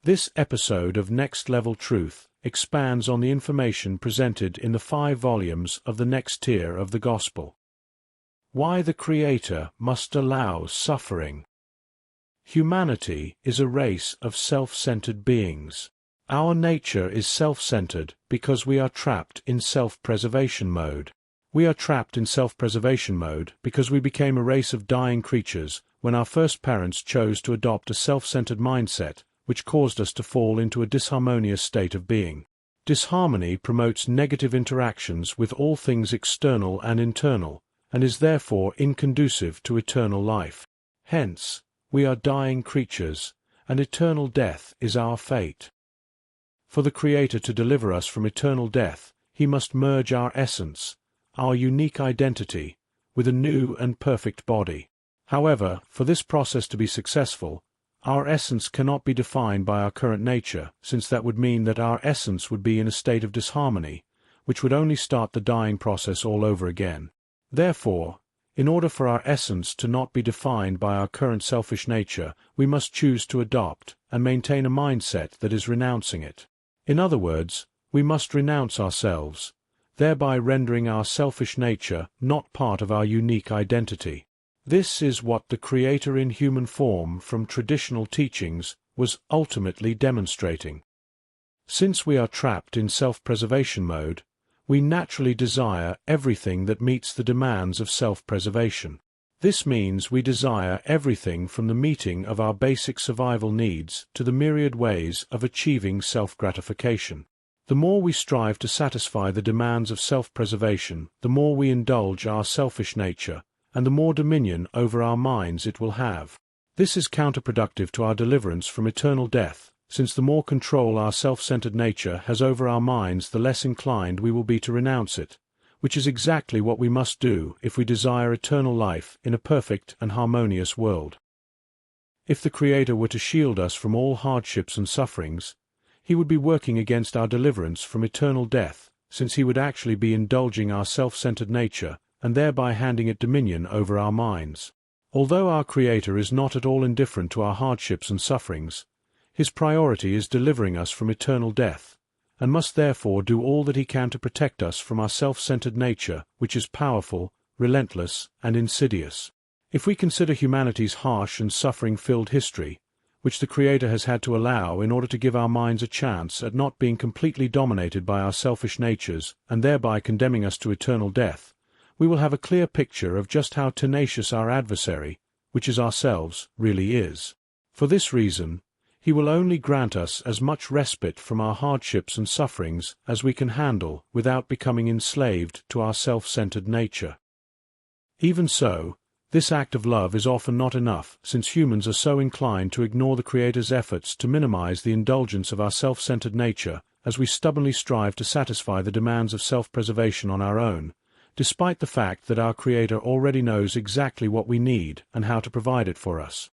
This episode of Next Level Truth expands on the information presented in the 5 volumes of the next tier of the Gospel. Why the Creator must allow suffering. Humanity is a race of self-centered beings. Our nature is self-centered because we are trapped in self-preservation mode. We are trapped in self-preservation mode because we became a race of dying creatures when our first parents chose to adopt a self-centered mindset, which caused us to fall into a disharmonious state of being. Disharmony promotes negative interactions with all things external and internal, and is therefore inconducive to eternal life. Hence, we are dying creatures, and eternal death is our fate. For the Creator to deliver us from eternal death, He must merge our essence, our unique identity, with a new and perfect body. However, for this process to be successful, our essence cannot be defined by our current nature, since that would mean that our essence would be in a state of disharmony, which would only start the dying process all over again. Therefore, in order for our essence to not be defined by our current selfish nature, we must choose to adopt and maintain a mindset that is renouncing it. In other words, we must renounce ourselves, thereby rendering our selfish nature not part of our unique identity. This is what the Creator in human form from traditional teachings was ultimately demonstrating. Since we are trapped in self-preservation mode, we naturally desire everything that meets the demands of self-preservation. This means we desire everything from the meeting of our basic survival needs to the myriad ways of achieving self-gratification. The more we strive to satisfy the demands of self-preservation, the more we indulge our selfish nature, and the more dominion over our minds it will have. This is counterproductive to our deliverance from eternal death, since the more control our self-centered nature has over our minds, the less inclined we will be to renounce it, which is exactly what we must do if we desire eternal life in a perfect and harmonious world. If the Creator were to shield us from all hardships and sufferings, He would be working against our deliverance from eternal death, since He would actually be indulging our self-centered nature and thereby handing it dominion over our minds. Although our Creator is not at all indifferent to our hardships and sufferings, His priority is delivering us from eternal death, and must therefore do all that He can to protect us from our self-centered nature, which is powerful, relentless, and insidious. If we consider humanity's harsh and suffering-filled history, which the Creator has had to allow in order to give our minds a chance at not being completely dominated by our selfish natures and thereby condemning us to eternal death, we will have a clear picture of just how tenacious our adversary, which is ourselves, really is. For this reason, He will only grant us as much respite from our hardships and sufferings as we can handle without becoming enslaved to our self-centered nature. Even so, this act of love is often not enough, since humans are so inclined to ignore the Creator's efforts to minimize the indulgence of our self-centered nature as we stubbornly strive to satisfy the demands of self-preservation on our own, despite the fact that our Creator already knows exactly what we need and how to provide it for us.